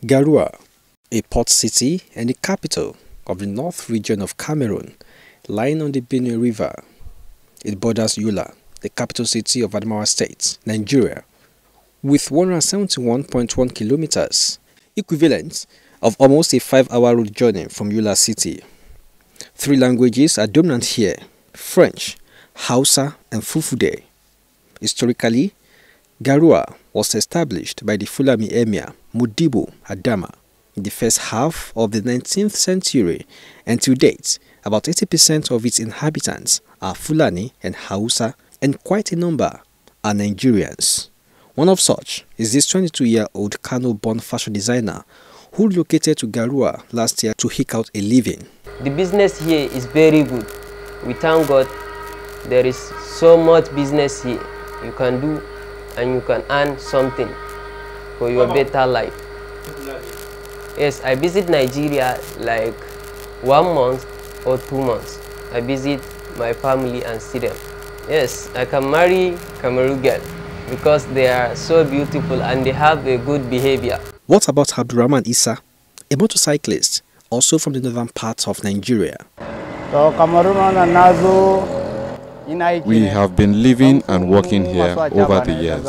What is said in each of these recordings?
GAROUA, a port city and the capital of the north region of Cameroon, lying on the Benue River. It borders Yola, the capital city of Adamawa State, Nigeria, with 171.1 kilometers, equivalent of almost a 5-hour road journey from Yola city. 3 languages are dominant here: French, Hausa, and Fulfulde. Historically, GAROUA was established by the Fulani Emir Modibo Adama in the first half of the 19th century, and to date, about 80% of its inhabitants are Fulani and Hausa, and quite a number are Nigerians. One of such is this 22-year-old Kano-born fashion designer who relocated to GAROUA last year to eke out a living. The business here is very good. We thank God there is so much business here you can do, and you can earn something for your better life. Yes, I visit Nigeria like 1 month or 2 months. I visit my family and see them. Yes, I can marry Cameroon girl because they are so beautiful and they have a good behavior. What about Abdurrahman Issa, a motorcyclist, also from the northern part of Nigeria? We have been living and working here over the years,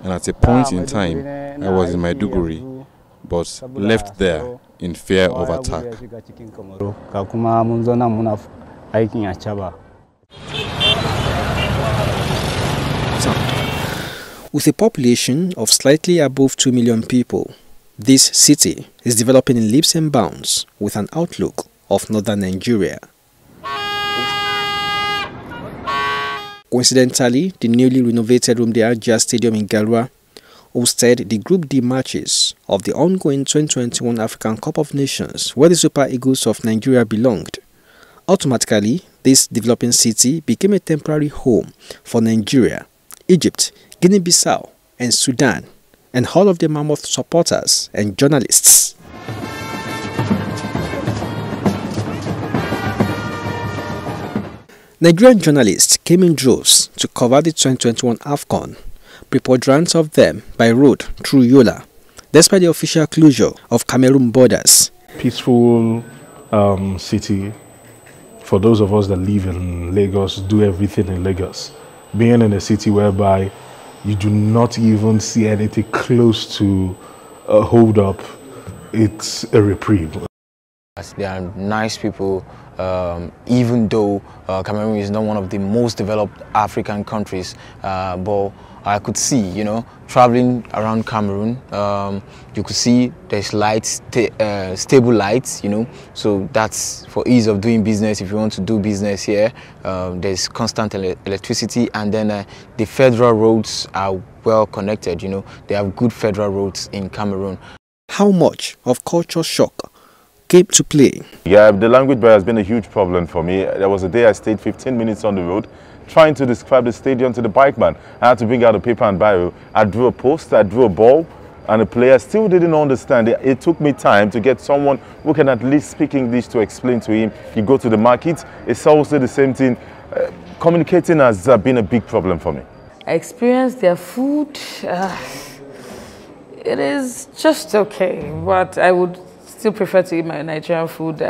and at a point in time, I was in Maiduguri, but left there in fear of attack. With a population of slightly above 2 million people, this city is developing in leaps and bounds with an outlook of northern Nigeria. Coincidentally, the newly renovated Rumde Ajah Stadium in GAROUA hosted the Group D matches of the ongoing 2021 African Cup of Nations, where the Super Eagles of Nigeria belonged. Automatically, this developing city became a temporary home for Nigeria, Egypt, Guinea-Bissau, and Sudan, and all of their mammoth supporters and journalists. Nigerian journalists came in droves to cover the 2021 AFCON, preponderance of them by road through Yola, despite the official closure of Cameroon borders. Peaceful city. For those of us that live in Lagos, do everything in Lagos. Being in a city whereby you do not even see anything close to a hold up, it's a reprieve. They are nice people, even though Cameroon is not one of the most developed African countries, but I could see, traveling around Cameroon, you could see there's lights, stable lights, so that's for ease of doing business. If you want to do business here, there's constant electricity, and then the federal roads are well connected, they have good federal roads in Cameroon. How much of culture shock came to play? Yeah, the language barrier has been a huge problem for me. There was a day I stayed 15 minutes on the road trying to describe the stadium to the bikeman. I had to bring out a paper and biro. I drew a post, I drew a ball, and the player still didn't understand it. It took me time to get someone who can at least speak English to explain to him. You go to the market, it's also the same thing. Communicating has been a big problem for me. I experienced their food. It is just okay, but I would still prefer to eat my Nigerian food,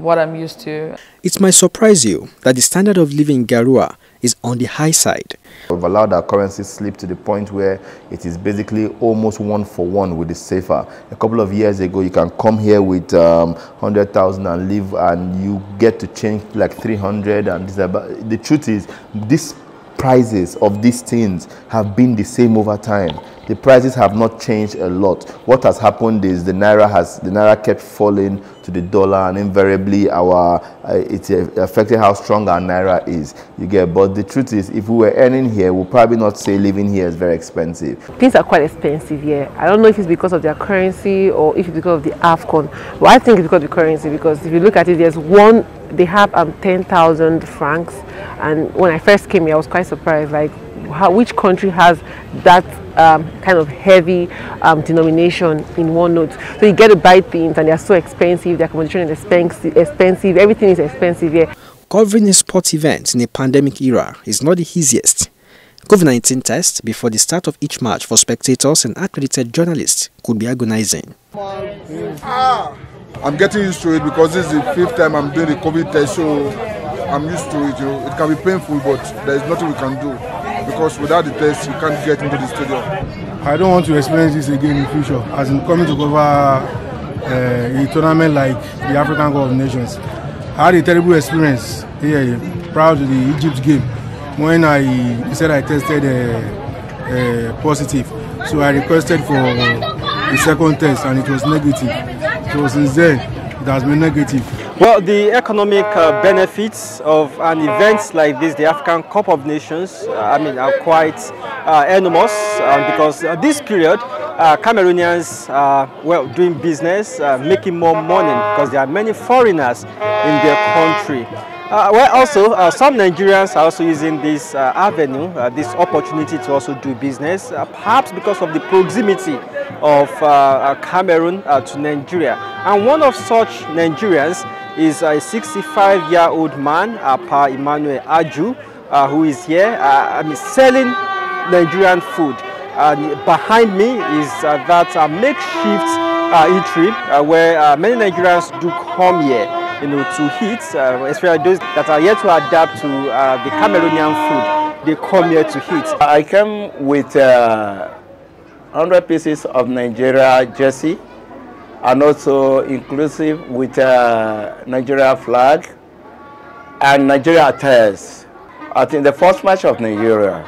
what I'm used to. It might surprise you that the standard of living in GAROUA is on the high side. We've allowed our currency slip to the point where it is basically almost 1-for-1 with the CFA. A couple of years ago, you can come here with 100,000 and live, and you get to change like 300. And the truth is, these prices of these things have been the same over time. The prices have not changed a lot. What has happened is the naira kept falling to the dollar, and invariably it affected how strong our naira is. You get, but the truth is, if we were earning here, we'll probably not say living here is very expensive. Things are quite expensive here. I don't know if it's because of their currency or if it's because of the AFCON. But I think it's because of the currency, because if you look at it, they have 10,000 francs, and when I first came here, I was quite surprised, like which country has that kind of heavy denomination in one note. So you get to buy things and they're so expensive, the accommodation is expensive, everything is expensive here. Covering a sport event in a pandemic era is not the easiest. COVID-19 tests before the start of each match for spectators and accredited journalists could be agonizing. I'm getting used to it because this is the 5th time I'm doing the COVID test, so I'm used to it. It can be painful, but there's nothing we can do because without the test, you can't get into the stadium. I don't want to experience this again in the future, as in coming to cover a tournament like the African Cup of Nations. I had a terrible experience here prior to the Egypt game when I said I tested positive. So I requested for the second test and it was negative. So since then, it has been negative. Well, the economic benefits of an event like this, the African Cup of Nations, are quite enormous because this period, Cameroonians are doing business, making more money because there are many foreigners in their country. Some Nigerians are also using this avenue, this opportunity to also do business, perhaps because of the proximity of Cameroon to Nigeria. And one of such Nigerians is a 65-year-old man, Pa Emmanuel Aju, who is here selling Nigerian food. Behind me is that makeshift eatery where many Nigerians do come here, to eat, especially those that are yet to adapt to the Cameroonian food. They come here to eat. I came with 100 pieces of Nigeria jersey, and also inclusive with Nigeria flag and Nigeria attires. I think the first match of Nigeria,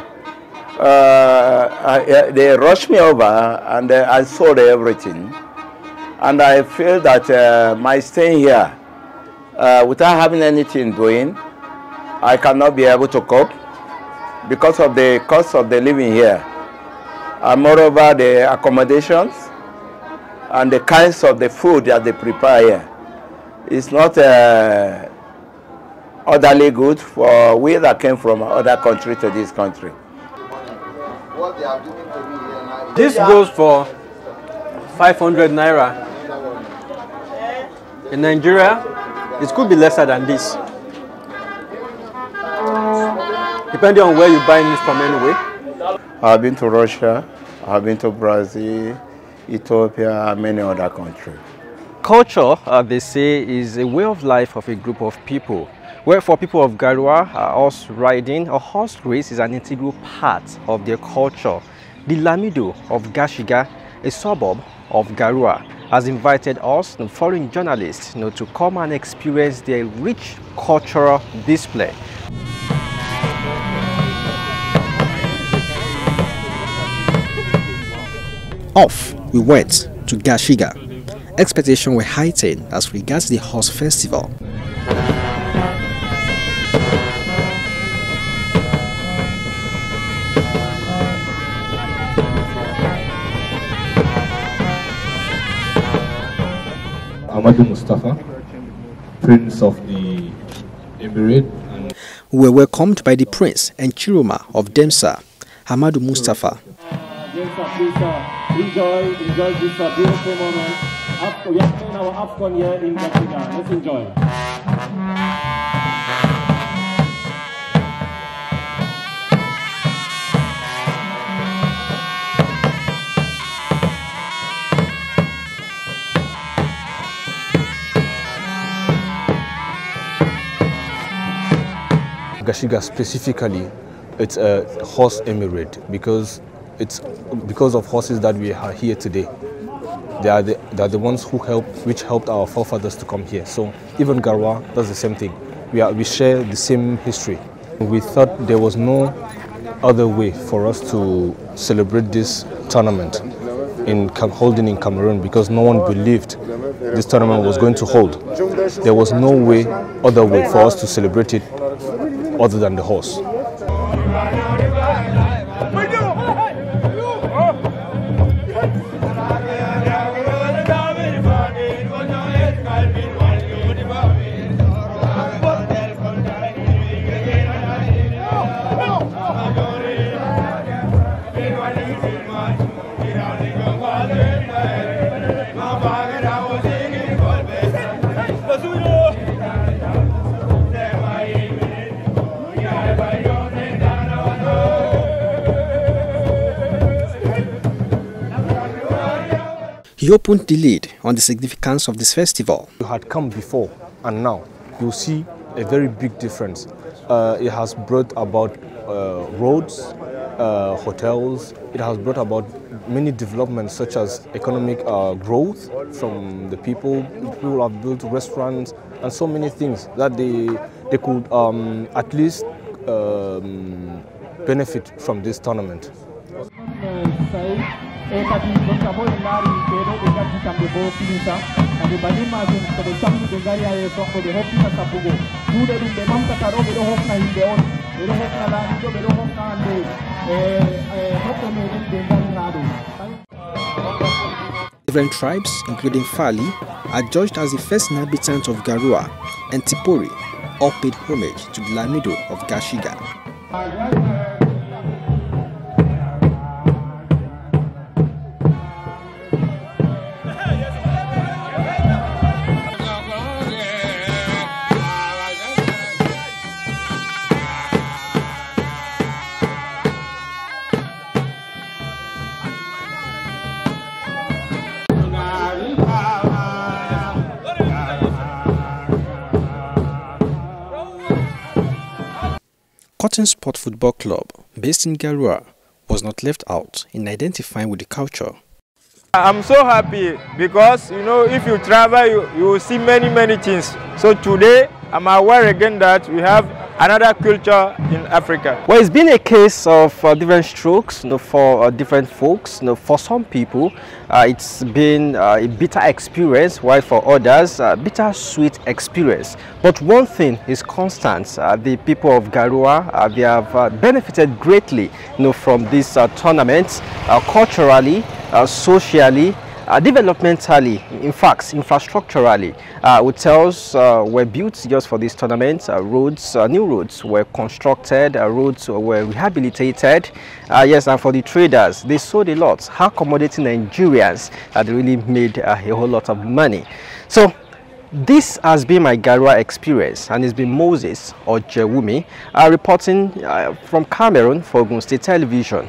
they rushed me over and I sold everything. And I feel that my staying here, without having anything doing, I cannot be able to cope because of the cost of the living here. And moreover, the accommodations and the kinds of the food that they prepare here is not orderly good for we that came from other country to this country. This goes for 500 naira. In Nigeria, it could be lesser than this, depending on where you're buying it from anyway. I've been to Russia, I've been to Brazil, Ethiopia, and many other countries. Culture, they say, is a way of life of a group of people. Where for people of GAROUA, horse riding or horse race is an integral part of their culture. The Lamido of Gashiga, a suburb of GAROUA, has invited us, foreign journalists, to come and experience their rich cultural display. Off we went to Gashiga. Expectations were heightened as regards the horse festival. Mustafa, Prince of the Emirate. We were welcomed by the Prince and Chiroma of Demsa, Hamadu Mustafa. Enjoy this beautiful moment. We are playing our AFCON here in Gashiga. Let's enjoy. Gashiga specifically, it's a horse emirate because of horses that we are here today. They are the ones which helped our forefathers to come here. So even GAROUA does the same thing. We share the same history. We thought there was no other way for us to celebrate this tournament holding in Cameroon because no one believed this tournament was going to hold. There was no other way for us to celebrate it other than the horse. He opened the lid on the significance of this festival. You had come before and now you see a very big difference. It has brought about roads, hotels. It has brought about many developments such as economic growth from the people. People have built restaurants and so many things that they could at least benefit from this tournament. Different tribes, including Fali, are judged as the first inhabitants of GAROUA, and Tipori all paid homage to the Lamido of Gashiga. Cotton Sport Football Club, based in GAROUA, was not left out in identifying with the culture. I'm so happy because, you know, if you travel, you will see many things. So today, I'm aware again that we have another culture in Africa. Well, it's been a case of different strokes, you know, for different folks. You know, for some people, it's been a bitter experience, while for others, a bitter-sweet experience. But one thing is constant: the people of GAROUA, they have benefited greatly, you know, from this tournament, culturally, socially, developmentally, in fact, infrastructurally. Hotels were built just for this tournament. Roads, new roads were constructed. Roads were rehabilitated. Yes, and for the traders, they sold a lot, accommodating Nigerians. They really made a whole lot of money. So this has been my GAROUA experience, and it's been Moses Ojewumi reporting from Cameroon for Ogun State Television.